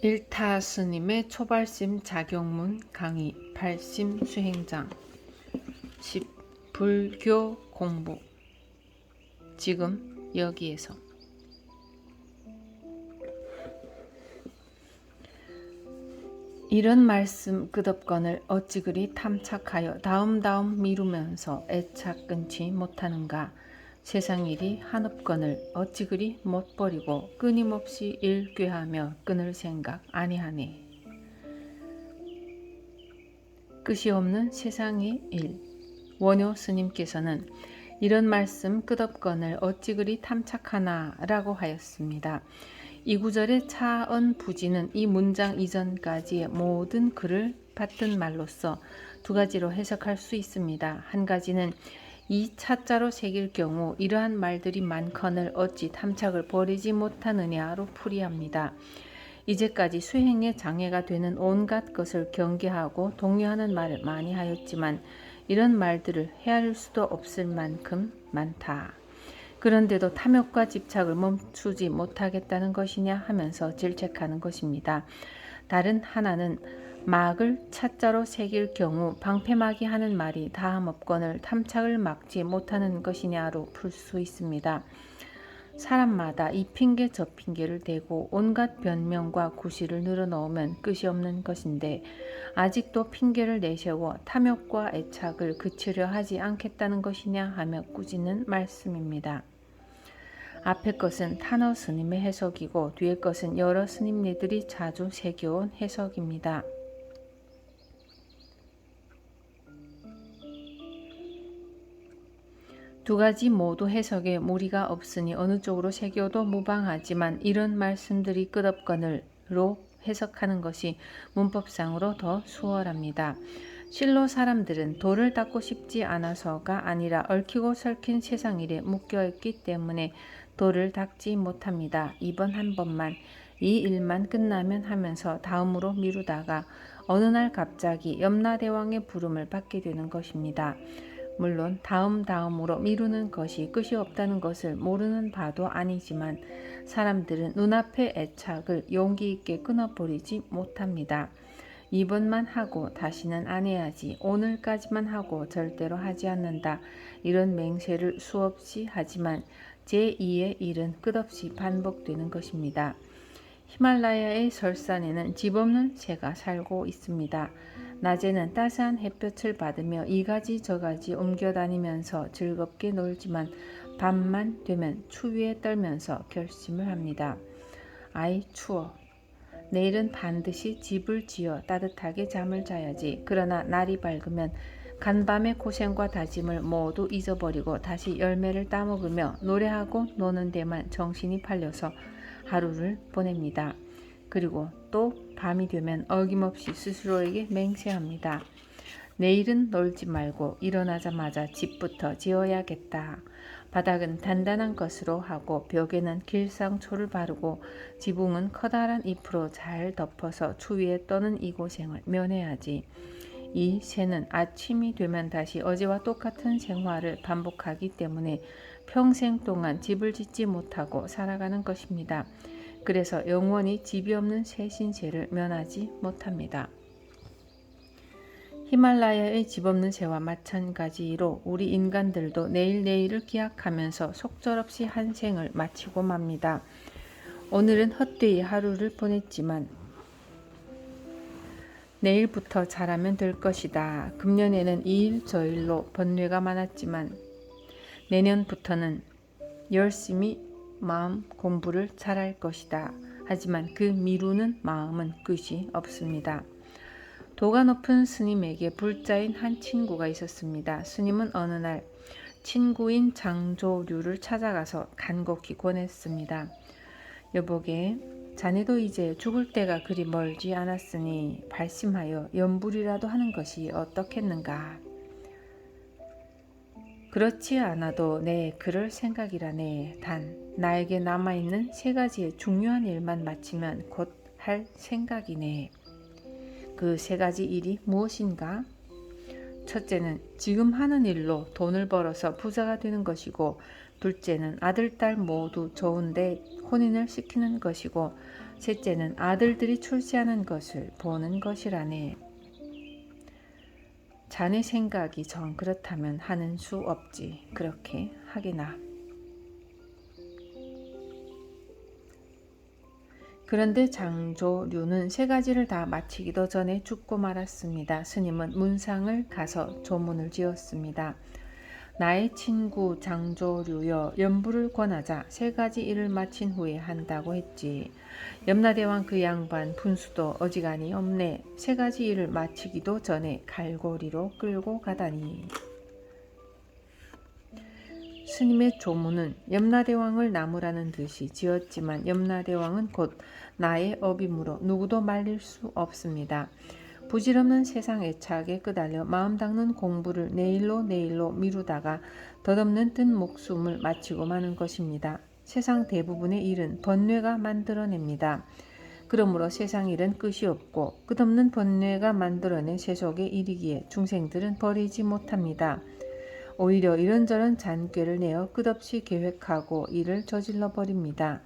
일타 스님의 초발심 작용문 강의 8심 수행장 10. 불교 공부. 지금 여기에서 이런 말씀 끝없건을 어찌 그리 탐착하여 다음 미루면서 애착 끊지 못하는가. 세상일이 한없건을 어찌 그리 못 버리고 끊임없이 일꾀하며 끊을 생각 아니하네. 끝이 없는 세상의 일. 원효 스님께서는 이런 말씀 끝없건을 어찌 그리 탐착하나 라고 하였습니다. 이 구절의 차언부지는 이 문장 이전까지의 모든 글을 받든 말로써 두 가지로 해석할 수 있습니다. 한 가지는 이 차자로 새길 경우 이러한 말들이 많거늘 어찌 탐착을 버리지 못하느냐로 풀이합니다. 이제까지 수행에 장애가 되는 온갖 것을 경계하고 독려하는 말을 많이 하였지만 이런 말들을 헤아릴 수도 없을 만큼 많다. 그런데도 탐욕과 집착을 멈추지 못하겠다는 것이냐 하면서 질책하는 것입니다. 다른 하나는 막을 차자로 새길 경우 방패막이 하는 말이 다함없건을 탐착을 막지 못하는 것이냐로 풀 수 있습니다. 사람마다 이 핑계 저 핑계를 대고 온갖 변명과 구실을 늘어놓으면 끝이 없는 것인데 아직도 핑계를 내세워 탐욕과 애착을 그치려 하지 않겠다는 것이냐 하며 꾸짖는 말씀입니다. 앞의 것은 탄어 스님의 해석이고 뒤의 것은 여러 스님네들이 자주 새겨온 해석입니다. 두 가지 모두 해석에 무리가 없으니 어느 쪽으로 새겨도 무방하지만 이런 말씀들이 끝없거늘로 해석하는 것이 문법상으로 더 수월합니다. 실로 사람들은 도를 닦고 싶지 않아서가 아니라 얽히고 설킨 세상일에 묶여있기 때문에 도를 닦지 못합니다. 이번 한 번만 이 일만 끝나면 하면서 다음으로 미루다가 어느 날 갑자기 염라대왕의 부름을 받게 되는 것입니다. 물론 다음으로 미루는 것이 끝이 없다는 것을 모르는 바도 아니지만 사람들은 눈앞의 애착을 용기 있게 끊어버리지 못합니다. 이번만 하고 다시는 안 해야지, 오늘까지만 하고 절대로 하지 않는다, 이런 맹세를 수없이 하지만 제2의 일은 끝없이 반복되는 것입니다. 히말라야의 설산에는 집 없는 새가 살고 있습니다. 낮에는 따스한 햇볕을 받으며 이가지 저가지 옮겨다니면서 즐겁게 놀지만 밤만 되면 추위에 떨면서 결심을 합니다. 아이 추워. 내일은 반드시 집을 지어 따뜻하게 잠을 자야지. 그러나 날이 밝으면 간밤의 고생과 다짐을 모두 잊어버리고 다시 열매를 따먹으며 노래하고 노는 데만 정신이 팔려서 하루를 보냅니다. 그리고 또 밤이 되면 어김없이 스스로에게 맹세합니다. 내일은 놀지 말고 일어나자마자 집부터 지어야겠다. 바닥은 단단한 것으로 하고 벽에는 길상초를 바르고 지붕은 커다란 잎으로 잘 덮어서 추위에 떠는 이 고생을 면해야지. 이 새는 아침이 되면 다시 어제와 똑같은 생활을 반복하기 때문에 평생 동안 집을 짓지 못하고 살아가는 것입니다. 그래서 영원히 집이 없는 새 신세를 면하지 못합니다. 히말라야의 집 없는 새와 마찬가지로 우리 인간들도 내일을 기약하면서 속절없이 한 생을 마치고 맙니다. 오늘은 헛되이 하루를 보냈지만 내일부터 잘하면 될 것이다. 금년에는 이 일 저 일로 번뇌가 많았지만 내년부터는 열심히 마음 공부를 잘할 것이다. 하지만 그 미루는 마음은 끝이 없습니다. 도가 높은 스님에게 불자인 한 친구가 있었습니다. 스님은 어느 날 친구인 장조류를 찾아가서 간곡히 권했습니다. 여보게, 자네도 이제 죽을 때가 그리 멀지 않았으니 발심하여 염불이라도 하는 것이 어떻겠는가. 그렇지 않아도 그럴 생각이라네. 단 나에게 남아있는 세 가지의 중요한 일만 마치면 곧 할 생각이네. 그 세 가지 일이 무엇인가? 첫째는 지금 하는 일로 돈을 벌어서 부자가 되는 것이고, 둘째는 아들, 딸 모두 좋은데 혼인을 시키는 것이고, 셋째는 아들들이 출세하는 것을 보는 것이라네. 자네 생각이 정 그렇다면 하는 수 없지. 그렇게 하기나. 그런데 장조류는 세 가지를 다 마치기도 전에 죽고 말았습니다. 스님은 문상을 가서 조문을 지었습니다. 나의 친구 장조류여, 연부를 권하자 세 가지 일을 마친 후에 한다고 했지. 염라대왕 그 양반 분수도 어지간히 없네. 세 가지 일을 마치기도 전에 갈고리로 끌고 가다니. 스님의 조문은 염라대왕을 나무라는 듯이 지었지만 염라대왕은 곧 나의 업이므로 누구도 말릴 수 없습니다. 부질없는 세상 애착에 끄달려 마음 닦는 공부를 내일로 미루다가 덧없는 뜬 목숨을 마치고 마는 것입니다. 세상 대부분의 일은 번뇌가 만들어냅니다. 그러므로 세상 일은 끝이 없고 끝없는 번뇌가 만들어낸 세속의 일이기에 중생들은 버리지 못합니다. 오히려 이런저런 잔꾀를 내어 끝없이 계획하고 일을 저질러 버립니다.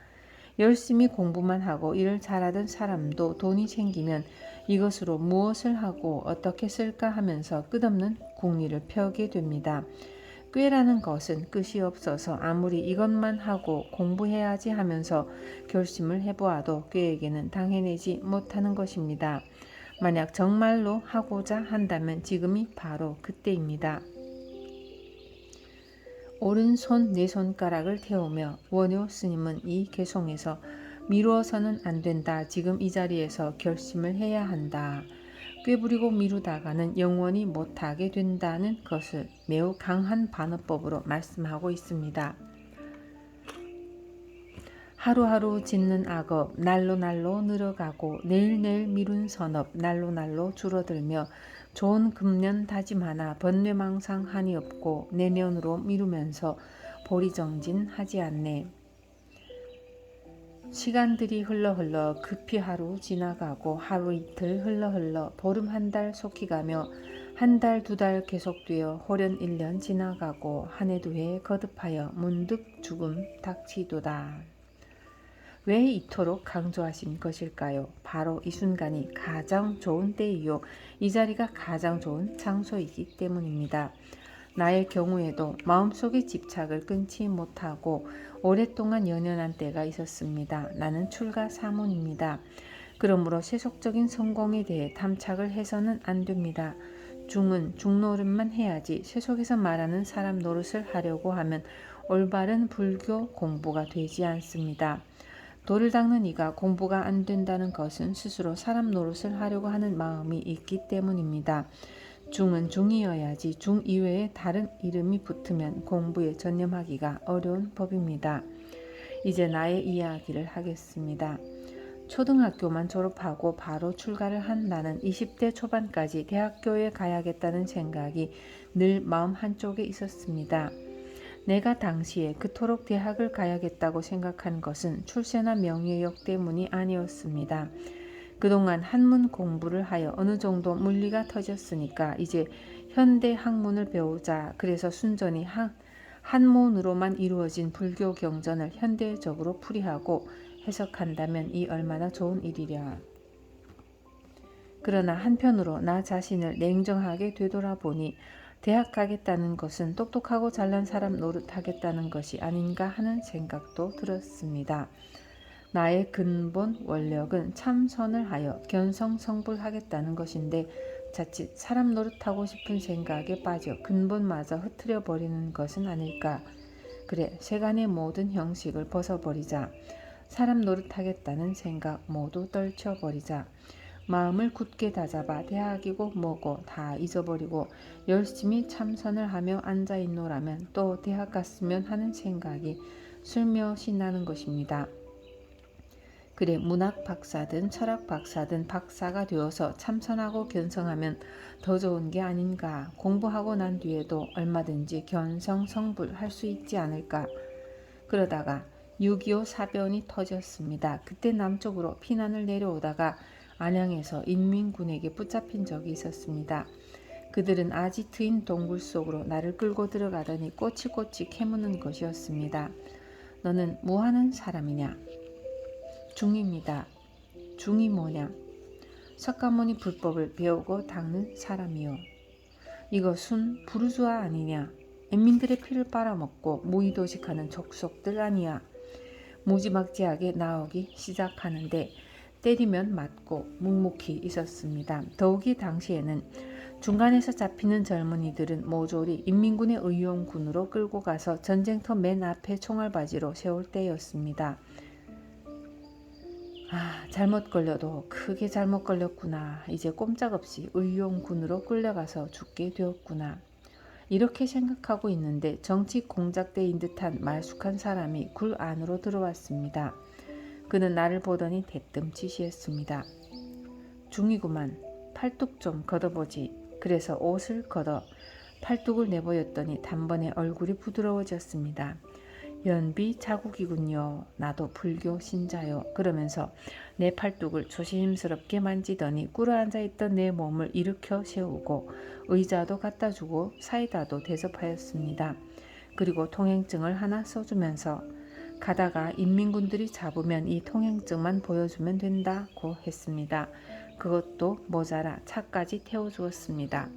열심히 공부만 하고 일을 잘하던 사람도 돈이 생기면 이것으로 무엇을 하고 어떻게 쓸까 하면서 끝없는 궁리를 펴게 됩니다. 꾀라는 것은 끝이 없어서 아무리 이것만 하고 공부해야지 하면서 결심을 해보아도 꾀에게는 당해내지 못하는 것입니다. 만약 정말로 하고자 한다면 지금이 바로 그때입니다. 오른손 네 손가락을 태우며 원효 스님은 이 개송에서 미루어서는 안 된다. 지금 이 자리에서 결심을 해야 한다. 꾀부리고 미루다가는 영원히 못하게 된다는 것을 매우 강한 반어법으로 말씀하고 있습니다. 하루하루 짓는 악업 날로 늘어가고 내일 미룬 선업 날로 줄어들며 좋은 금년 다짐 하나 번뇌망상 한이 없고 내년으로 미루면서 보리정진하지 않네. 시간들이 흘러 급히 하루 지나가고 하루 이틀 흘러 보름 한 달 속히 가며 한 달 두 달 계속되어 호련 1년 지나가고 한 해 두 해 거듭하여 문득 죽음 닥치도다. 왜 이토록 강조하신 것일까요? 바로 이 순간이 가장 좋은 때이요. 이 자리가 가장 좋은 장소이기 때문입니다. 나의 경우에도 마음속의 집착을 끊지 못하고 오랫동안 연연한 때가 있었습니다. 나는 출가 사문입니다. 그러므로 세속적인 성공에 대해 탐착을 해서는 안 됩니다. 중은 중노릇만 해야지 세속에서 말하는 사람 노릇을 하려고 하면 올바른 불교 공부가 되지 않습니다. 돌을 닦는 이가 공부가 안 된다는 것은 스스로 사람 노릇을 하려고 하는 마음이 있기 때문입니다. 중은 중이어야지 중 이외에 다른 이름이 붙으면 공부에 전념하기가 어려운 법입니다. 이제 나의 이야기를 하겠습니다. 초등학교만 졸업하고 바로 출가를 한 나는 20대 초반까지 대학교에 가야겠다는 생각이 늘 마음 한쪽에 있었습니다. 내가 당시에 그토록 대학을 가야겠다고 생각한 것은 출세나 명예욕 때문이 아니었습니다. 그동안 한문 공부를 하여 어느 정도 물리가 터졌으니까 이제 현대 학문을 배우자. 그래서 순전히 한문으로만 이루어진 불교 경전을 현대적으로 풀이하고 해석한다면 이 얼마나 좋은 일이랴. 그러나 한편으로 나 자신을 냉정하게 되돌아보니 대학 가겠다는 것은 똑똑하고 잘난 사람 노릇하겠다는 것이 아닌가 하는 생각도 들었습니다. 나의 근본 원력은 참선을 하여 견성성불하겠다는 것인데 자칫 사람 노릇하고 싶은 생각에 빠져 근본마저 흐트려 버리는 것은 아닐까. 그래, 세간의 모든 형식을 벗어버리자. 사람 노릇하겠다는 생각 모두 떨쳐버리자. 마음을 굳게 다잡아 대학이고 뭐고 다 잊어버리고 열심히 참선을 하며 앉아있노라면 또 대학 갔으면 하는 생각이 슬며시 나는 것입니다. 그래, 문학 박사든 철학 박사든 박사가 되어서 참선하고 견성하면 더 좋은 게 아닌가. 공부하고 난 뒤에도 얼마든지 견성성불할 수 있지 않을까. 그러다가 6.25 사변이 터졌습니다. 그때 남쪽으로 피난을 내려오다가 안양에서 인민군에게 붙잡힌 적이 있었습니다. 그들은 아지 트인 동굴 속으로 나를 끌고 들어가더니 꼬치꼬치 캐무는 것이었습니다. 너는 뭐하는 사람이냐? 중입니다. 중이 뭐냐? 석가모니 불법을 배우고 닦는 사람이요. 이것은 부르주아 아니냐? 인민들의 피를 빨아먹고 무의도식하는 족속들 아니야. 무지막지하게 나오기 시작하는데 때리면 맞고 묵묵히 있었습니다. 더욱이 당시에는 중간에서 잡히는 젊은이들은 모조리 인민군의 의용군으로 끌고 가서 전쟁터 맨 앞에 총알바지로 세울 때였습니다. 잘못 걸려도 크게 잘못 걸렸구나. 이제 꼼짝없이 의용군으로 끌려가서 죽게 되었구나. 이렇게 생각하고 있는데 정치 공작대인 듯한 말쑥한 사람이 굴 안으로 들어왔습니다. 그는 나를 보더니 대뜸 지시했습니다. 중이구만. 팔뚝 좀 걷어보지. 그래서 옷을 걷어 팔뚝을 내보였더니 단번에 얼굴이 부드러워졌습니다. 연비 자국이군요. 나도 불교 신자요. 그러면서 내 팔뚝을 조심스럽게 만지더니 꿇어앉아있던 내 몸을 일으켜 세우고 의자도 갖다 주고 사이다도 대접하였습니다. 그리고 통행증을 하나 써주면서 가다가 인민군들이 잡으면 이 통행증만 보여주면 된다고 했습니다. 그것도 모자라 차까지 태워주었습니다.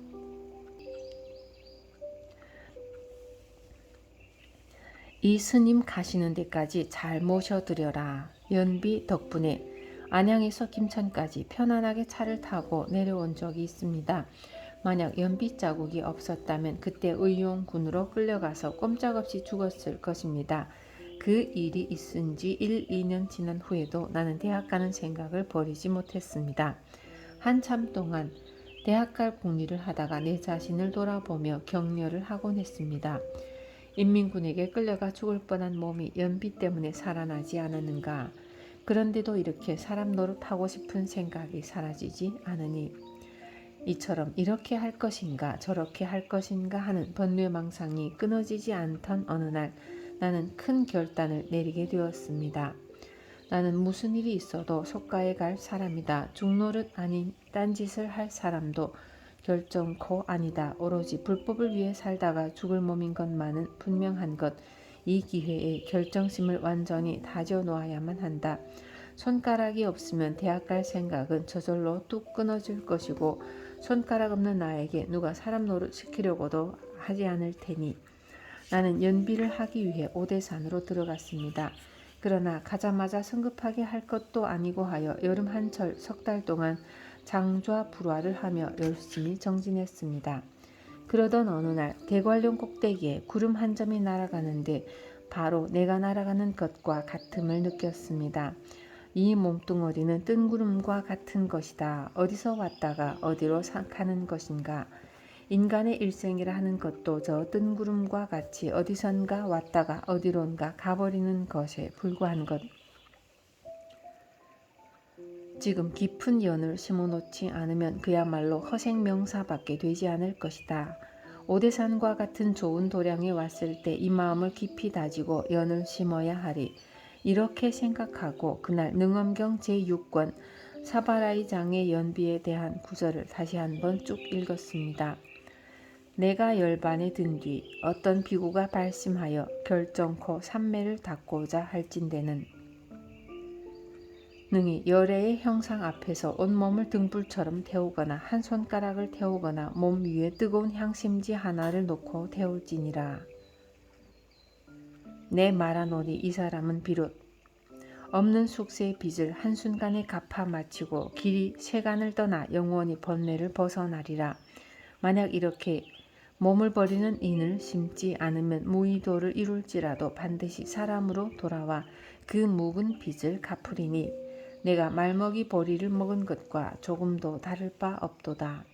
이 스님 가시는 데까지 잘 모셔드려라. 연비 덕분에 안양에서 김천까지 편안하게 차를 타고 내려온 적이 있습니다. 만약 연비 자국이 없었다면 그때 의용군으로 끌려가서 꼼짝없이 죽었을 것입니다. 그 일이 있은 지 1, 2년 지난 후에도 나는 대학 가는 생각을 버리지 못했습니다. 한참 동안 대학 갈 궁리를 하다가 내 자신을 돌아보며 격려를 하곤 했습니다. 인민군에게 끌려가 죽을 뻔한 몸이 연비 때문에 살아나지 않았는가. 그런데도 이렇게 사람 노릇하고 싶은 생각이 사라지지 않으니 이처럼 이렇게 할 것인가 저렇게 할 것인가 하는 번뇌망상이 끊어지지 않던 어느 날 나는 큰 결단을 내리게 되었습니다. 나는 무슨 일이 있어도 속가에 갈 사람이다. 죽노릇 아닌 딴짓을 할 사람도 결정코 아니다. 오로지 불법을 위해 살다가 죽을 몸인 것만은 분명한 것. 이 기회에 결정심을 완전히 다져놓아야만 한다. 손가락이 없으면 대학 갈 생각은 저절로 뚝 끊어질 것이고 손가락 없는 나에게 누가 사람 노릇 시키려고도 하지 않을 테니 나는 연비를 하기 위해 오대산으로 들어갔습니다. 그러나 가자마자 성급하게 할 것도 아니고 하여 여름 한철 석 달 동안 장좌불화를 하며 열심히 정진했습니다. 그러던 어느 날 대관령 꼭대기에 구름 한 점이 날아가는데 바로 내가 날아가는 것과 같음을 느꼈습니다. 이 몸뚱어리는 뜬구름과 같은 것이다. 어디서 왔다가 어디로 가는 것인가. 인간의 일생이라 하는 것도 저 뜬구름과 같이 어디선가 왔다가 어디론가 가버리는 것에 불과한 것. 지금 깊은 연을 심어놓지 않으면 그야말로 허생명사밖에 되지 않을 것이다. 오대산과 같은 좋은 도량에 왔을 때 이 마음을 깊이 다지고 연을 심어야 하리. 이렇게 생각하고 그날 능엄경 제6권 사바라이 장의 연비에 대한 구절을 다시 한번 쭉 읽었습니다. 내가 열반에 든 뒤 어떤 비구가 발심하여 결정코 삼매를 닫고자 할진대는 능히 열애의 형상 앞에서 온몸을 등불처럼 태우거나 한 손가락을 태우거나 몸 위에 뜨거운 향심지 하나를 놓고 태울지니라. 내 말하노니 이 사람은 비롯 없는 숙세의 빚을 한순간에 갚아 마치고 길이 세간을 떠나 영원히 번뇌를 벗어나리라. 만약 이렇게 몸을 버리는 인을 심지 않으면 무의도를 이룰지라도 반드시 사람으로 돌아와 그 묵은 빚을 갚으리니 내가 말먹이 보리를 먹은 것과 조금도 다를 바 없도다.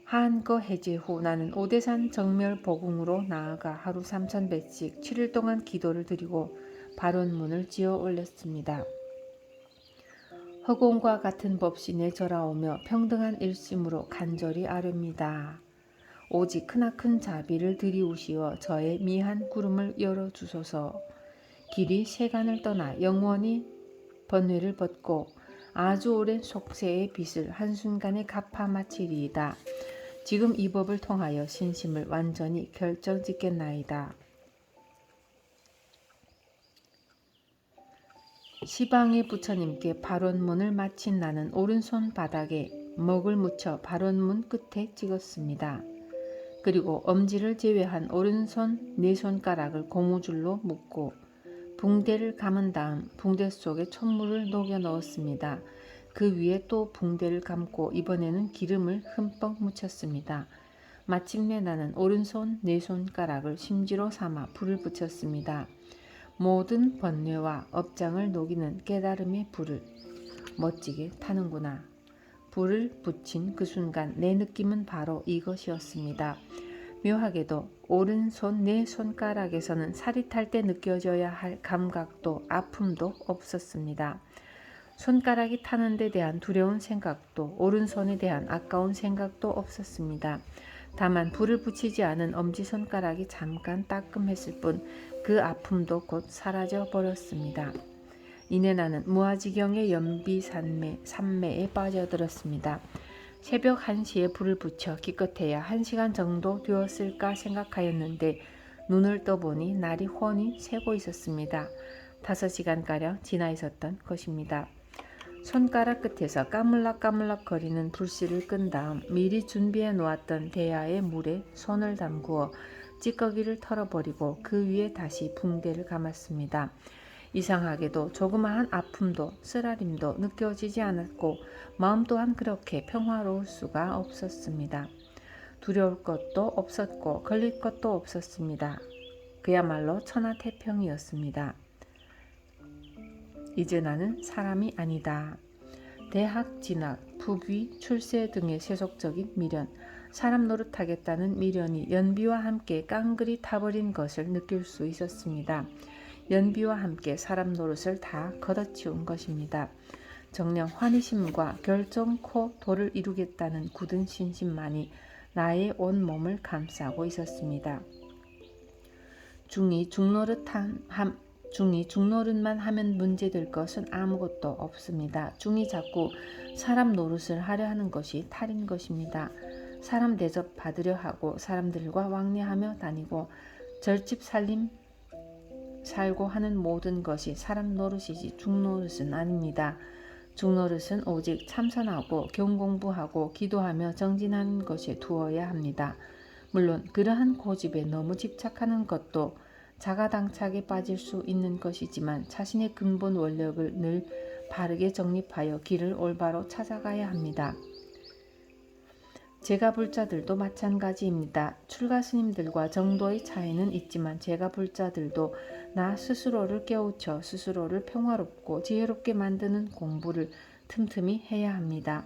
한거 해제 후 나는 오대산 정멸 보궁으로 나아가 하루 3,000배씩 7일 동안 기도를 드리고 발원문을 지어 올렸습니다. 허공과 같은 법시 내절하오며 평등한 일심으로 간절히 아뢰입니다. 오직 크나큰 자비를 들이우시어 저의 미한 구름을 열어주소서. 길이 세간을 떠나 영원히 번뇌를 벗고 아주 오랜 속세의 빚을 한순간에 갚아 마치리이다. 지금 이 법을 통하여 신심을 완전히 결정짓겠나이다. 시방의 부처님께 발원문을 마친 나는 오른손 바닥에 먹을 묻혀 발원문 끝에 찍었습니다. 그리고 엄지를 제외한 오른손 네 손가락을 고무줄로 묶고 붕대를 감은 다음 붕대 속에 촛물을 녹여 넣었습니다. 그 위에 또 붕대를 감고 이번에는 기름을 흠뻑 묻혔습니다. 마침내 나는 오른손 네 손가락을 심지로 삼아 불을 붙였습니다. 모든 번뇌와 업장을 녹이는 깨달음의 불을 멋지게 타는구나. 불을 붙인 그 순간 내 느낌은 바로 이것이었습니다. 묘하게도 오른손 내 손가락에서는 살이 탈 때 느껴져야 할 감각도 아픔도 없었습니다. 손가락이 타는 데 대한 두려운 생각도 오른손에 대한 아까운 생각도 없었습니다. 다만 불을 붙이지 않은 엄지손가락이 잠깐 따끔했을 뿐 그 아픔도 곧 사라져 버렸습니다. 이내 나는 무아지경의 산매에 빠져들었습니다. 새벽 1시에 불을 붙여 기껏해야 1시간 정도 되었을까 생각하였는데 눈을 떠보니 날이 훤히 새고 있었습니다. 5시간가량 지나 있었던 것입니다. 손가락 끝에서 까물락까물락 거리는 불씨를 끈 다음 미리 준비해 놓았던 대야의 물에 손을 담그어 찌꺼기를 털어버리고 그 위에 다시 붕대를 감았습니다. 이상하게도 조그마한 아픔도 쓰라림도 느껴지지 않았고 마음 또한 그렇게 평화로울 수가 없었습니다. 두려울 것도 없었고 걸릴 것도 없었습니다. 그야말로 천하태평이었습니다. 이제 나는 사람이 아니다. 대학 진학, 부귀, 출세 등의 세속적인 미련, 사람 노릇하겠다는 미련이 연비와 함께 깡그리 타버린 것을 느낄 수 있었습니다. 연비와 함께 사람 노릇을 다 걷어치운 것입니다. 정녕 환희심과 결정코 도를 이루겠다는 굳은 신심만이 나의 온 몸을 감싸고 있었습니다. 중이 중노릇만 하면 문제될 것은 아무것도 없습니다. 중이 자꾸 사람 노릇을 하려 하는 것이 탈인 것입니다. 사람 대접 받으려 하고 사람들과 왕래하며 다니고 절집 살고 하는 모든 것이 사람 노릇이지 중노릇은 아닙니다. 중노릇은 오직 참선하고 경공부하고 기도하며 정진하는 것에 두어야 합니다. 물론 그러한 고집에 너무 집착하는 것도 자가당착에 빠질 수 있는 것이지만 자신의 근본 원력을 늘 바르게 정립하여 길을 올바로 찾아가야 합니다. 제가 불자들도 마찬가지입니다. 출가 스님들과 정도의 차이는 있지만 제가 불자들도 나 스스로를 깨우쳐 스스로를 평화롭고 지혜롭게 만드는 공부를 틈틈이 해야 합니다.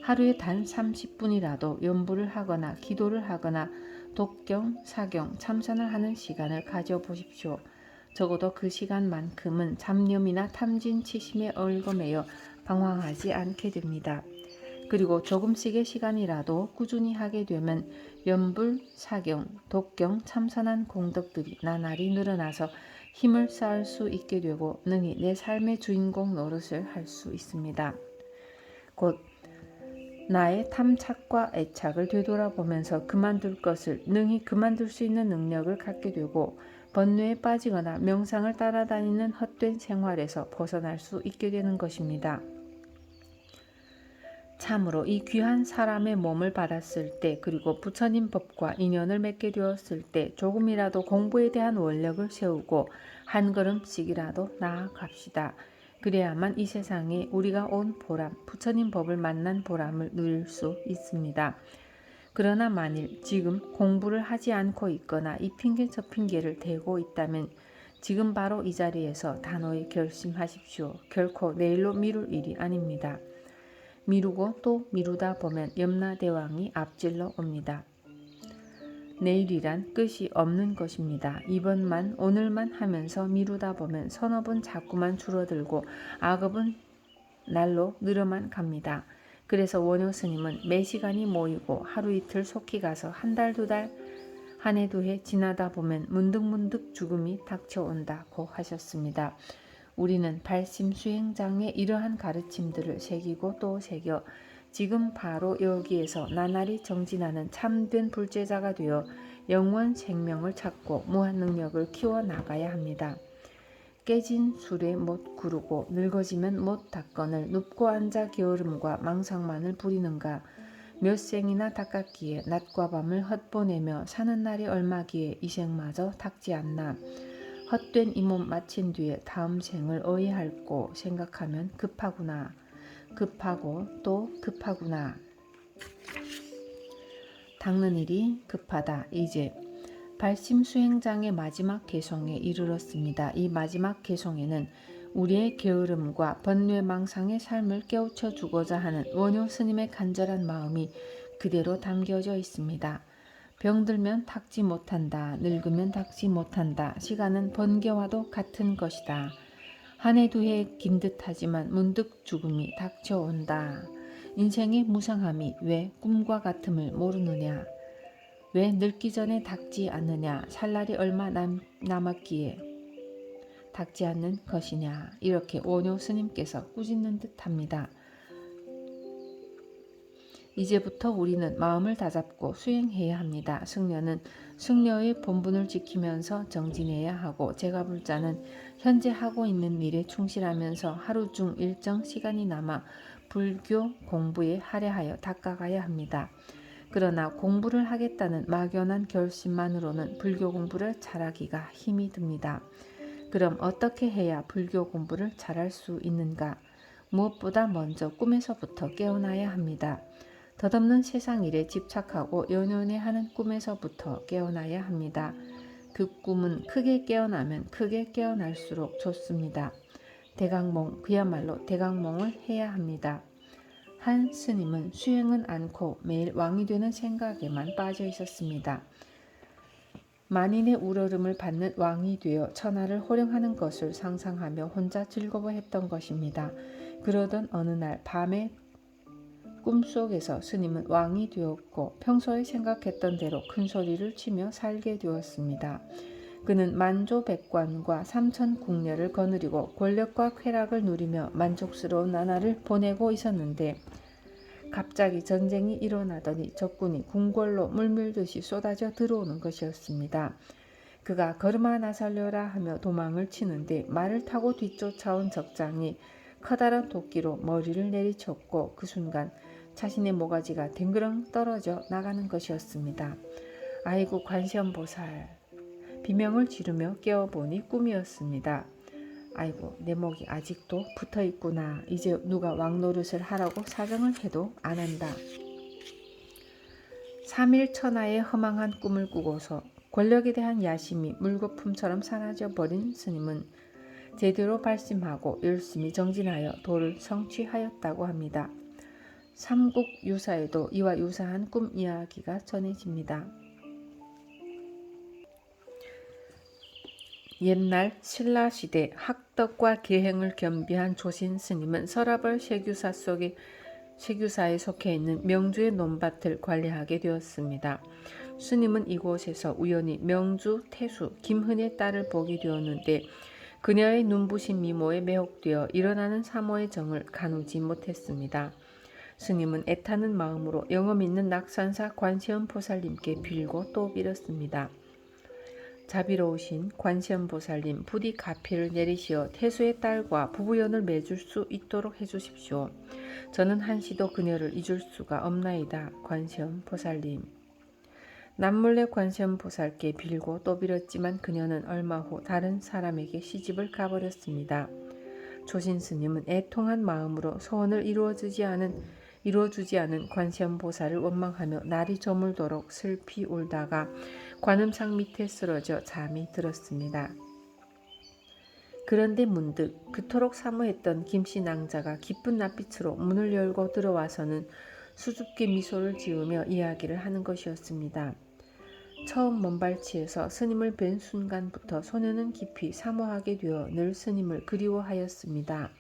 하루에 단 30분이라도 연부를 하거나 기도를 하거나 독경, 사경, 참선을 하는 시간을 가져보십시오. 적어도 그 시간만큼은 잡념이나 탐진치심에 얽매여 방황하지 않게 됩니다. 그리고 조금씩의 시간이라도 꾸준히 하게 되면 연불, 사경, 독경, 참선한 공덕들이 나날이 늘어나서 힘을 쌓을 수 있게 되고 능히 내 삶의 주인공 노릇을 할 수 있습니다. 곧 나의 탐착과 애착을 되돌아보면서 그만둘 것을 능히 그만둘 수 있는 능력을 갖게 되고 번뇌에 빠지거나 명상을 따라다니는 헛된 생활에서 벗어날 수 있게 되는 것입니다. 참으로 이 귀한 사람의 몸을 받았을 때 그리고 부처님 법과 인연을 맺게 되었을 때 조금이라도 공부에 대한 원력을 세우고 한 걸음씩이라도 나아갑시다. 그래야만 이 세상에 우리가 온 보람, 부처님 법을 만난 보람을 누릴 수 있습니다. 그러나 만일 지금 공부를 하지 않고 있거나 이 핑계 저 핑계를 대고 있다면 지금 바로 이 자리에서 단호히 결심하십시오. 결코 내일로 미룰 일이 아닙니다. 미루고 또 미루다 보면 염라대왕이 앞질러 옵니다. 내일이란 끝이 없는 것입니다. 이번만 오늘만 하면서 미루다 보면 선업은 자꾸만 줄어들고 악업은 날로 늘어만 갑니다. 그래서 원효 스님은 매 시간이 모이고 하루 이틀 속히 가서 한 달 두 달 한 해 두 해 지나다 보면 문득문득 죽음이 닥쳐온다고 하셨습니다. 우리는 발심 수행장에 이러한 가르침들을 새기고 또 새겨 지금 바로 여기에서 나날이 정진하는 참된 불제자가 되어 영원 생명을 찾고 무한 능력을 키워나가야 합니다. 깨진 술에 못 구르고 늙어지면 못 닦거늘 눕고 앉아 게으름과 망상만을 부리는가. 몇 생이나 닦았기에 낮과 밤을 헛보내며 사는 날이 얼마기에 이 생마저 닦지 않나. 헛된 이 몸 마친 뒤에 다음 생을 어찌할꼬 생각하면 급하구나. 급하고 또 급하구나. 닦는 일이 급하다. 이제 발심 수행장의 마지막 개성에 이르렀습니다. 이 마지막 개성에는 우리의 게으름과 번뇌망상의 삶을 깨우쳐 주고자 하는 원효 스님의 간절한 마음이 그대로 담겨져 있습니다. 병들면 닦지 못한다. 늙으면 닦지 못한다. 시간은 번개와도 같은 것이다. 한 해 두 해 긴 듯하지만 문득 죽음이 닥쳐온다. 인생의 무상함이 왜 꿈과 같음을 모르느냐. 왜 늙기 전에 닦지 않느냐. 살 날이 얼마 남았기에 닦지 않는 것이냐. 이렇게 원효 스님께서 꾸짖는 듯합니다. 이제부터 우리는 마음을 다잡고 수행해야 합니다. 승려는 승려의 본분을 지키면서 정진해야 하고 제가불자는 현재 하고 있는 일에 충실하면서 하루 중 일정 시간이 남아 불교 공부에 할애하여 닦아가야 합니다. 그러나 공부를 하겠다는 막연한 결심만으로는 불교 공부를 잘하기가 힘이 듭니다. 그럼 어떻게 해야 불교 공부를 잘할 수 있는가? 무엇보다 먼저 꿈에서부터 깨어나야 합니다. 덧없는 세상 일에 집착하고 연연해하는 꿈에서부터 깨어나야 합니다. 그 꿈은 크게 깨어나면 크게 깨어날수록 좋습니다. 대각몽, 그야말로 대각몽을 해야 합니다. 한 스님은 수행은 않고 매일 왕이 되는 생각에만 빠져 있었습니다. 만인의 우러름을 받는 왕이 되어 천하를 호령하는 것을 상상하며 혼자 즐거워했던 것입니다. 그러던 어느 날 밤에 꿈속에서 스님은 왕이 되었고 평소에 생각했던 대로 큰 소리를 치며 살게 되었습니다. 그는 만조백관과 삼천궁녀를 거느리고 권력과 쾌락을 누리며 만족스러운 나날을 보내고 있었는데 갑자기 전쟁이 일어나더니 적군이 궁궐로 물밀듯이 쏟아져 들어오는 것이었습니다. 그가 걸음아 나살려라 하며 도망을 치는데 말을 타고 뒤쫓아온 적장이 커다란 도끼로 머리를 내리쳤고 그 순간 자신의 모가지가 댕그렁 떨어져 나가는 것이었습니다. 아이고 관세음보살. 비명을 지르며 깨어보니 꿈이었습니다. 아이고 내 목이 아직도 붙어있구나. 이제 누가 왕노릇을 하라고 사정을 해도 안 한다. 3일 천하의 허망한 꿈을 꾸고서 권력에 대한 야심이 물거품처럼 사라져 버린 스님은 제대로 발심하고 열심히 정진하여 도를 성취하였다고 합니다. 삼국유사에도 이와 유사한 꿈 이야기가 전해집니다. 옛날 신라시대 학덕과 계행을 겸비한 조신 스님은 서라벌 세규사에 속해 있는 명주의 논밭을 관리하게 되었습니다. 스님은 이곳에서 우연히 명주 태수 김흔의 딸을 보게 되었는데 그녀의 눈부신 미모에 매혹되어 일어나는 사모의 정을 가누지 못했습니다. 스님은 애타는 마음으로 영험 있는 낙산사 관세음보살님께 빌고 또 빌었습니다. 자비로우신 관세음보살님, 부디 가피를 내리시어 태수의 딸과 부부연을 맺을 수 있도록 해주십시오. 저는 한시도 그녀를 잊을 수가 없나이다. 관세음보살님. 남몰래 관세음보살께 빌고 또 빌었지만 그녀는 얼마 후 다른 사람에게 시집을 가버렸습니다. 조신스님은 애통한 마음으로 소원을 이루어주지 않은 관세음보살을 원망하며 날이 저물도록 슬피 울다가 관음상 밑에 쓰러져 잠이 들었습니다. 그런데 문득 그토록 사모했던 김씨 낭자가 기쁜 낯빛으로 문을 열고 들어와서는 수줍게 미소를 지으며 이야기를 하는 것이었습니다. 처음 먼발치에서 스님을 뵌 순간부터 소녀는 깊이 사모하게 되어 늘 스님을 그리워하였습니다.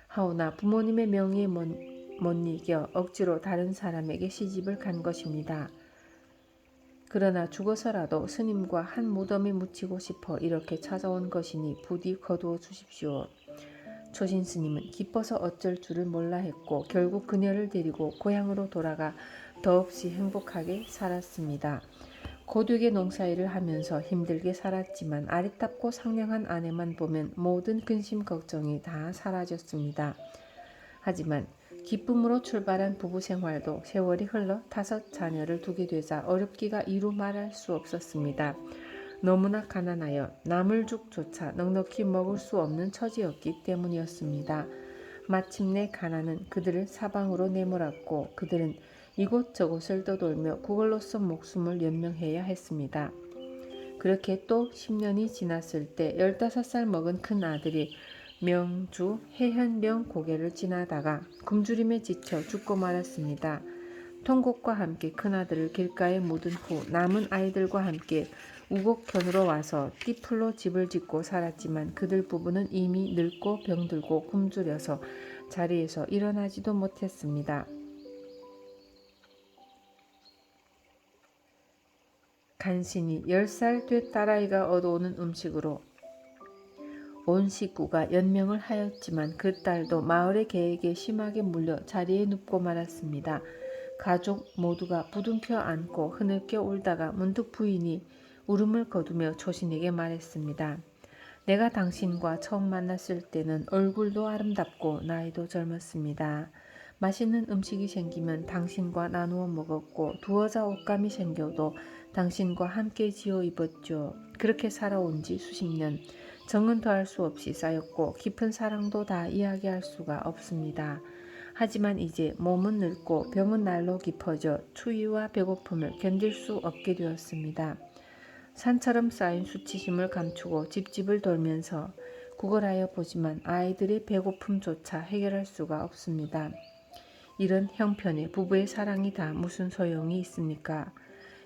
하오나 부모님의 명예에 못 이겨 억지로 다른 사람에게 시집을 간 것입니다. 그러나 죽어서라도 스님과 한 무덤에 묻히고 싶어 이렇게 찾아온 것이니 부디 거두어 주십시오. 조신 스님은 기뻐서 어쩔 줄을 몰라 했고 결국 그녀를 데리고 고향으로 돌아가 더없이 행복하게 살았습니다. 고되게 농사일을 하면서 힘들게 살았지만 아리따고 상냥한 아내만 보면 모든 근심 걱정이 다 사라졌습니다. 하지만 기쁨으로 출발한 부부 생활도 세월이 흘러 5 자녀를 두게 되자 어렵기가 이루 말할 수 없었습니다. 너무나 가난하여 나물죽조차 넉넉히 먹을 수 없는 처지였기 때문이었습니다. 마침내 가난은 그들을 사방으로 내몰았고 그들은 이곳저곳을 떠돌며 그걸로써 목숨을 연명해야 했습니다. 그렇게 또 10년이 지났을 때 15살 먹은 큰 아들이 명주 해현명 고개를 지나다가 굶주림에 지쳐 죽고 말았습니다. 통곡과 함께 큰아들을 길가에 묻은 후 남은 아이들과 함께 우곡현으로 와서 띠풀로 집을 짓고 살았지만 그들 부부는 이미 늙고 병들고 굶주려서 자리에서 일어나지도 못했습니다. 간신히 10살 된 딸아이가 얻어오는 음식으로 온 식구가 연명을 하였지만 그 딸도 마을의 계획에 심하게 물려 자리에 눕고 말았습니다. 가족 모두가 부둥켜 안고 흐느껴 울다가 문득 부인이 울음을 거두며 조신에게 말했습니다. 내가 당신과 처음 만났을 때는 얼굴도 아름답고 나이도 젊었습니다. 맛있는 음식이 생기면 당신과 나누어 먹었고 두어자 옷감이 생겨도 당신과 함께 지어 입었죠. 그렇게 살아온 지 수십 년. 정은 더할 수 없이 쌓였고 깊은 사랑도 다 이야기할 수가 없습니다. 하지만 이제 몸은 늙고 병은 날로 깊어져 추위와 배고픔을 견딜 수 없게 되었습니다. 산처럼 쌓인 수치심을 감추고 집집을 돌면서 구걸하여 보지만 아이들의 배고픔조차 해결할 수가 없습니다. 이런 형편에 부부의 사랑이 다 무슨 소용이 있습니까?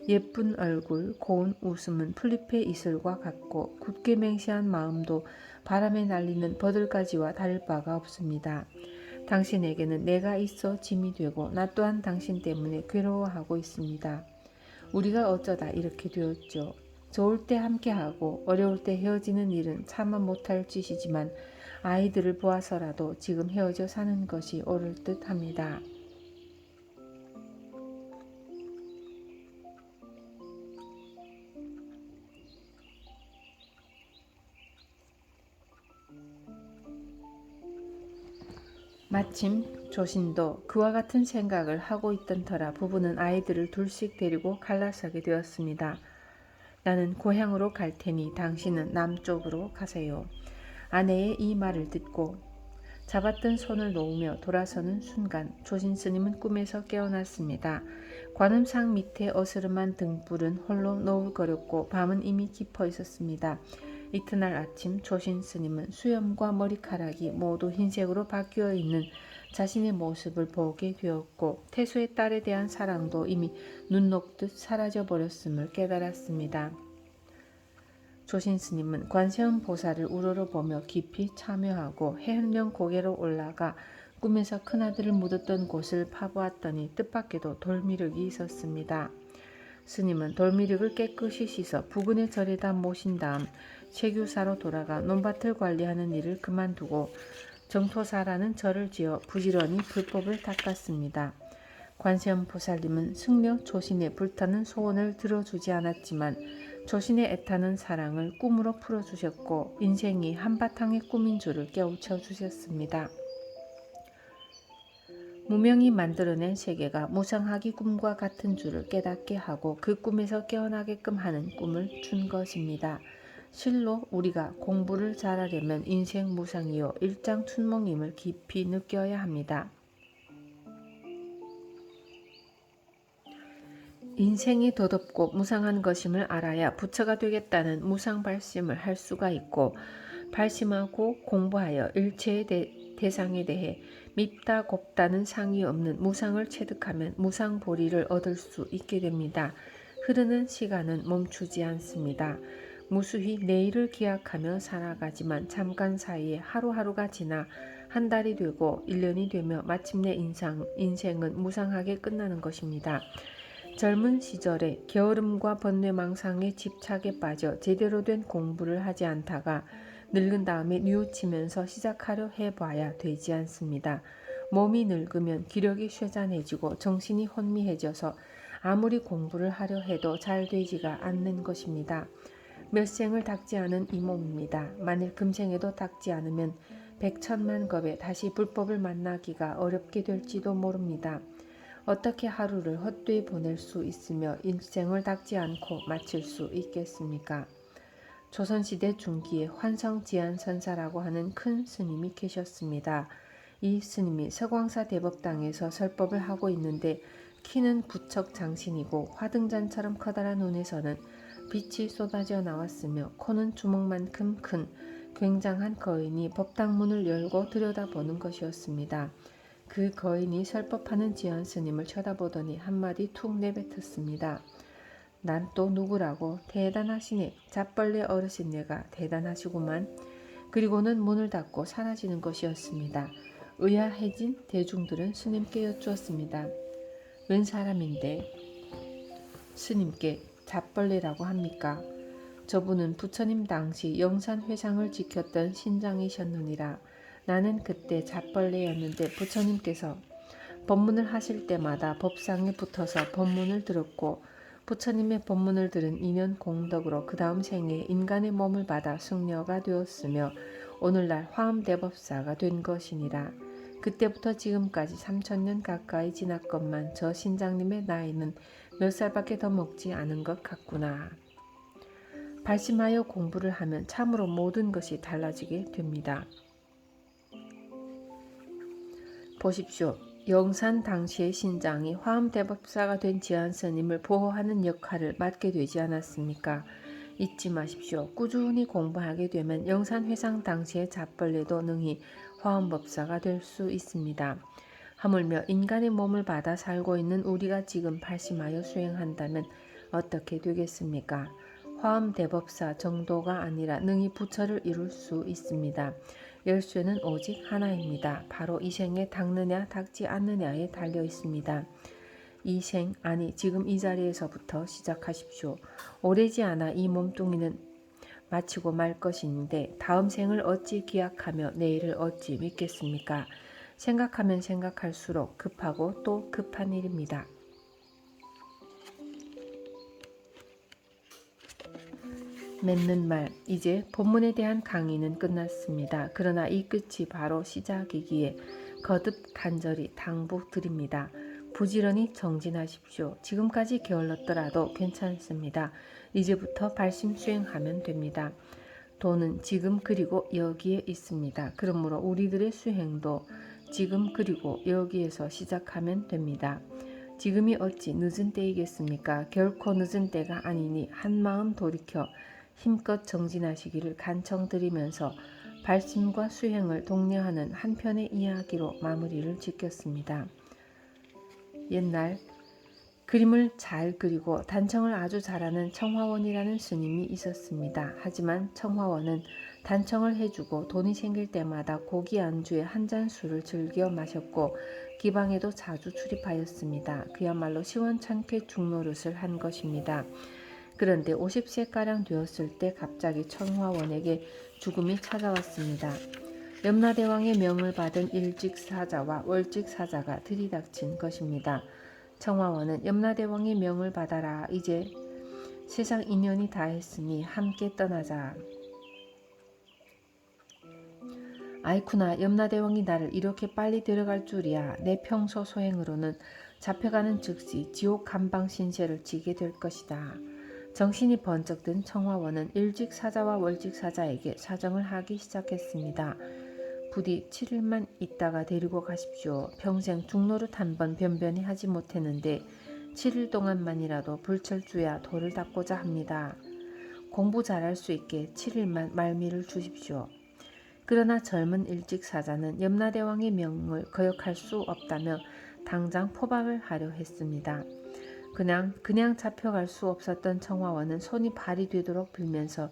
예쁜 얼굴, 고운 웃음은 풀잎의 이슬과 같고 굳게 맹세한 마음도 바람에 날리는 버들가지와 다를 바가 없습니다. 당신에게는 내가 있어 짐이 되고 나 또한 당신 때문에 괴로워하고 있습니다. 우리가 어쩌다 이렇게 되었죠. 좋을 때 함께하고 어려울 때 헤어지는 일은 차마 못할 짓이지만 아이들을 보아서라도 지금 헤어져 사는 것이 옳을 듯 합니다. 마침 조신도 그와 같은 생각을 하고 있던 터라 부부는 아이들을 둘씩 데리고 갈라서게 되었습니다. 나는 고향으로 갈 테니 당신은 남쪽으로 가세요. 아내의 이 말을 듣고 잡았던 손을 놓으며 돌아서는 순간 조신 스님은 꿈에서 깨어났습니다. 관음상 밑에 어스름한 등불은 홀로 노을거렸고 밤은 이미 깊어 있었습니다. 이튿날 아침 조신 스님은 수염과 머리카락이 모두 흰색으로 바뀌어 있는 자신의 모습을 보게 되었고 태수의 딸에 대한 사랑도 이미 눈 녹듯 사라져 버렸음을 깨달았습니다. 조신 스님은 관세음 보살을 우러러보며 깊이 참여하고 해현령 고개로 올라가 꿈에서 큰아들을 묻었던 곳을 파보았더니 뜻밖에도 돌미륵이 있었습니다. 스님은 돌미륵을 깨끗이 씻어 부근의 절에다 모신 다음 체규사로 돌아가 논밭을 관리하는 일을 그만두고 정토사라는 절을 지어 부지런히 불법을 닦았습니다. 관세음 보살님은 승려 조신의 불타는 소원을 들어주지 않았지만 조신의 애타는 사랑을 꿈으로 풀어주셨고 인생이 한바탕의 꿈인 줄을 깨우쳐 주셨습니다. 무명이 만들어낸 세계가 무상하기 꿈과 같은 줄을 깨닫게 하고 그 꿈에서 깨어나게끔 하는 꿈을 준 것입니다. 실로 우리가 공부를 잘하려면 인생 무상이요 일장춘몽임을 깊이 느껴야 합니다. 인생이 덧없고 무상한 것임을 알아야 부처가 되겠다는 무상발심을 할 수가 있고 발심하고 공부하여 일체의 대상에 대해 밉다 곱다는 상이 없는 무상을 체득하면 무상보리를 얻을 수 있게 됩니다. 흐르는 시간은 멈추지 않습니다. 무수히 내일을 기약하며 살아가지만 잠깐 사이에 하루하루가 지나 한 달이 되고 1년이 되며 마침내 인생은 무상하게 끝나는 것입니다. 젊은 시절에 게으름과 번뇌망상에 집착에 빠져 제대로 된 공부를 하지 않다가 늙은 다음에 뉘우치면서 시작하려 해봐야 되지 않습니다. 몸이 늙으면 기력이 쇠잔해지고 정신이 혼미해져서 아무리 공부를 하려 해도 잘 되지가 않는 것입니다. 몇 생을 닦지 않은 이 몸입니다. 만일 금생에도 닦지 않으면 백천만겁에 다시 불법을 만나기가 어렵게 될지도 모릅니다. 어떻게 하루를 헛되이 보낼 수 있으며 일생을 닦지 않고 마칠 수 있겠습니까? 조선시대 중기에 환성지안선사라고 하는 큰 스님이 계셨습니다. 이 스님이 서광사 대법당에서 설법을 하고 있는데 키는 부척 장신이고 화등잔처럼 커다란 눈에서는 빛이 쏟아져 나왔으며 코는 주먹만큼 큰 굉장한 거인이 법당 문을 열고 들여다보는 것이었습니다. 그 거인이 설법하는 지안 스님을 쳐다보더니 한마디 툭 내뱉었습니다. 난 또 누구라고? 대단하시네. 잡벌레 어르신네가 대단하시구만. 그리고는 문을 닫고 사라지는 것이었습니다. 의아해진 대중들은 스님께 여쭈었습니다. 웬 사람인데 스님께 잡벌레라고 합니까? 저분은 부처님 당시 영산회상을 지켰던 신장이셨느니라. 나는 그때 잡벌레였는데 부처님께서 법문을 하실 때마다 법상에 붙어서 법문을 들었고 부처님의 법문을 들은 인연 공덕으로 그 다음 생에 인간의 몸을 받아 승려가 되었으며 오늘날 화엄대법사가 된 것이니라. 그때부터 지금까지 3000년 가까이 지났건만 저 신장님의 나이는 몇 살밖에 더 먹지 않은 것 같구나. 발심하여 공부를 하면 참으로 모든 것이 달라지게 됩니다. 보십시오. 영산 당시의 신장이 화엄대법사가 된 지안스님을 보호하는 역할을 맡게 되지 않았습니까? 잊지 마십시오. 꾸준히 공부하게 되면 영산회상 당시의 잡벌레도 능히 화엄법사가 될 수 있습니다. 하물며 인간의 몸을 받아 살고 있는 우리가 지금 발심하여 수행한다면 어떻게 되겠습니까? 화엄대법사 정도가 아니라 능히 부처를 이룰 수 있습니다. 열쇠는 오직 하나입니다. 바로 이 생에 닦느냐 닦지 않느냐에 달려 있습니다. 이 생, 아니 지금 이 자리에서부터 시작하십시오. 오래지 않아 이 몸뚱이는 마치고 말 것인데 다음 생을 어찌 기약하며 내일을 어찌 믿겠습니까? 생각하면 생각할수록 급하고 또 급한 일입니다. 맺는 말, 이제 본문에 대한 강의는 끝났습니다. 그러나 이 끝이 바로 시작이기에 거듭 간절히 당부드립니다. 부지런히 정진하십시오. 지금까지 게을렀더라도 괜찮습니다. 이제부터 발심 수행하면 됩니다. 도는 지금 그리고 여기에 있습니다. 그러므로 우리들의 수행도 지금 그리고 여기에서 시작하면 됩니다. 지금이 어찌 늦은 때이겠습니까? 결코 늦은 때가 아니니 한마음 돌이켜 힘껏 정진하시기를 간청드리면서 발심과 수행을 독려하는 한편의 이야기로 마무리를 짓겠습니다. 옛날 그림을 잘 그리고 단청을 아주 잘하는 청화원이라는 스님이 있었습니다. 하지만 청화원은 단청을 해주고 돈이 생길 때마다 고기 안주에 한 잔 술을 즐겨 마셨고 기방에도 자주 출입하였습니다. 그야말로 시원찮게 죽노릇을 한 것입니다. 그런데 50세가량 되었을 때 갑자기 청화원에게 죽음이 찾아왔습니다. 염라대왕의 명을 받은 일직사자와 월직사자가 들이닥친 것입니다. 청화원은 염라대왕의 명을 받아라. 이제 세상 인연이 다했으니 함께 떠나자. 아이쿠나, 염라대왕이 나를 이렇게 빨리 데려갈 줄이야. 내 평소 소행으로는 잡혀가는 즉시 지옥 감방 신세를 지게 될 것이다. 정신이 번쩍 든 청화원은 일직사자와 월직사자에게 사정을 하기 시작했습니다. 부디 7일만 있다가 데리고 가십시오. 평생 죽노릇 한 번 변변히 하지 못했는데 7일 동안만이라도 불철주야 도를 닦고자 합니다. 공부 잘할 수 있게 7일만 말미를 주십시오. 그러나 젊은 일직사자는 염라대왕의 명을 거역할 수 없다며 당장 포박을 하려 했습니다. 그냥 잡혀갈 수 없었던 청화원은 손이 발이 되도록 빌면서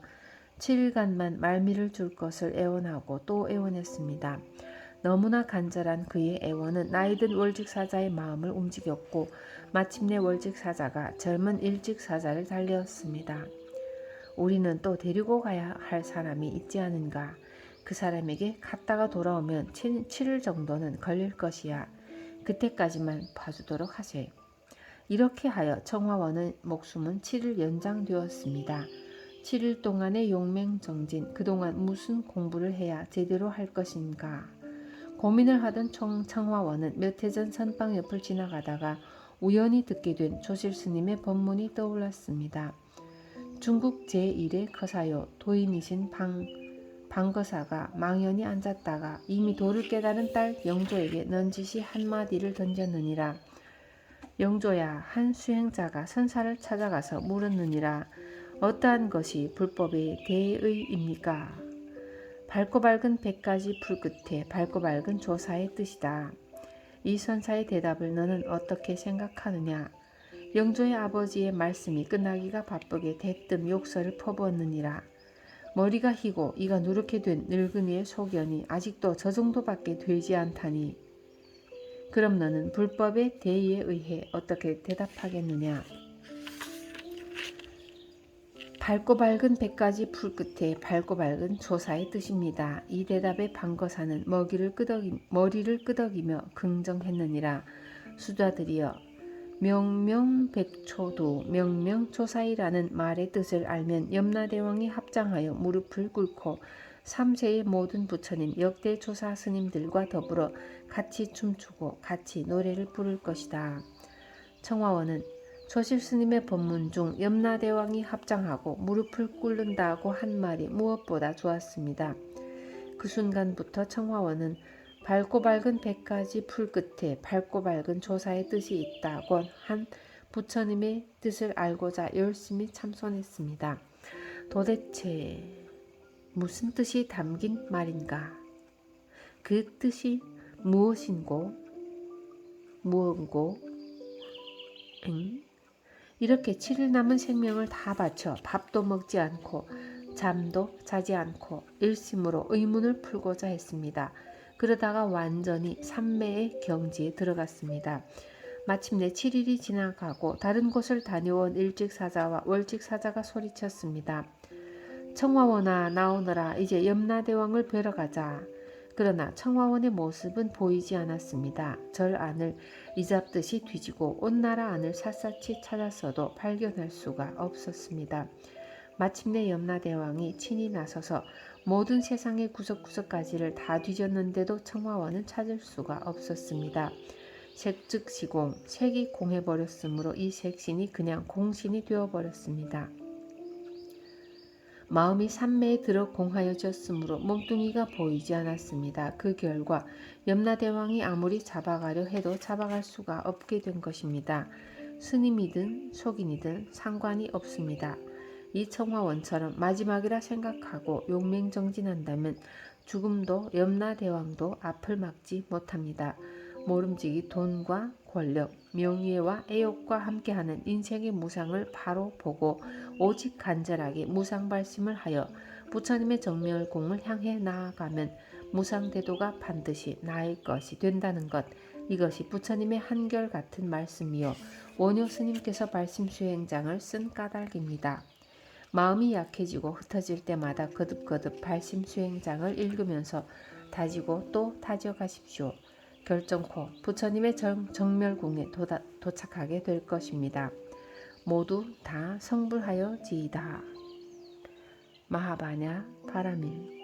7일간만 말미를 줄 것을 애원하고 또 애원했습니다. 너무나 간절한 그의 애원은 나이든 월직사자의 마음을 움직였고 마침내 월직사자가 젊은 일직사자를 달래었습니다. 우리는 또 데리고 가야 할 사람이 있지 않은가. 그 사람에게 갔다가 돌아오면 7일 정도는 걸릴 것이야. 그때까지만 봐주도록 하세. 이렇게 하여 청화원의 목숨은 7일 연장되었습니다. 7일 동안의 용맹정진, 그동안 무슨 공부를 해야 제대로 할 것인가 고민을 하던 청화원은 몇 해 전 선방 옆을 지나가다가 우연히 듣게 된 조실스님의 법문이 떠올랐습니다. 중국 제1의 거사요 도인이신 방거사가 망연히 앉았다가 이미 도를 깨달은 딸 영조에게 넌지시 한마디를 던졌느니라. 영조야, 한 수행자가 선사를 찾아가서 물었느니라. 어떠한 것이 불법의 대의입니까? 밝고 밝은 100가지 풀 끝에 밝고 밝은 조사의 뜻이다. 이 선사의 대답을 너는 어떻게 생각하느냐? 영조의 아버지의 말씀이 끝나기가 바쁘게 대뜸 욕설을 퍼부었느니라. 머리가 희고 이가 누렇게 된 늙은이의 소견이 아직도 저 정도밖에 되지 않다니. 그럼 너는 불법의 대의에 의해 어떻게 대답하겠느냐? 밝고 밝은 100가지 풀 끝에 밝고 밝은 조사의 뜻입니다. 이 대답에 방거사는 머리를 끄덕이며 긍정했느니라. 수자들이여, 명명백초도 명명조사이라는 말의 뜻을 알면 염라대왕이 합장하여 무릎을 꿇고 3세의 모든 부처님 역대 조사 스님들과 더불어 같이 춤추고 같이 노래를 부를 것이다. 청화원은 조실스님의 법문 중 염라대왕이 합장하고 무릎을 꿇는다고 한 말이 무엇보다 좋았습니다. 그 순간부터 청화원은 밝고 밝은 100가지 풀 끝에 밝고 밝은 조사의 뜻이 있다고 한 부처님의 뜻을 알고자 열심히 참선했습니다. 도대체 무슨 뜻이 담긴 말인가? 그 뜻이 무엇인고? 무언고? 이렇게 7일 남은 생명을 다 바쳐 밥도 먹지 않고 잠도 자지 않고 일심으로 의문을 풀고자 했습니다. 그러다가 완전히 삼매의 경지에 들어갔습니다. 마침내 7일이 지나가고 다른 곳을 다녀온 일직사자와 월직사자가 소리쳤습니다. 청화원아, 나오너라. 이제 염라대왕을 뵈러 가자. 그러나 청화원의 모습은 보이지 않았습니다. 절 안을 이잡듯이 뒤지고 온 나라 안을 샅샅이 찾았어도 발견할 수가 없었습니다. 마침내 염라대왕이 친히 나서서 모든 세상의 구석구석까지를 다 뒤졌는데도 청화원은 찾을 수가 없었습니다. 색즉시공, 색이 공해버렸으므로 이 색신이 그냥 공신이 되어버렸습니다. 마음이 삼매에 들어 공하여졌으므로 몸뚱이가 보이지 않았습니다. 그 결과 염라대왕이 아무리 잡아가려 해도 잡아갈 수가 없게 된 것입니다. 스님이든 속인이든 상관이 없습니다. 이 청화원처럼 마지막이라 생각하고 용맹정진한다면 죽음도 염라대왕도 앞을 막지 못합니다. 모름지기 돈과 권력, 명예와 애욕과 함께하는 인생의 무상을 바로 보고 오직 간절하게 무상발심을 하여 부처님의 정멸공을 향해 나아가면 무상대도가 반드시 나의 것이 된다는 것, 이것이 부처님의 한결같은 말씀이요 원효 스님께서 발심수행장을 쓴 까닭입니다. 마음이 약해지고 흩어질 때마다 거듭거듭 발심수행장을 읽으면서 다지고 또 다져가십시오. 결정코 부처님의 정멸궁에 도착하게 될 것입니다. 모두 다 성불하여지이다. 마하바냐 파라밀.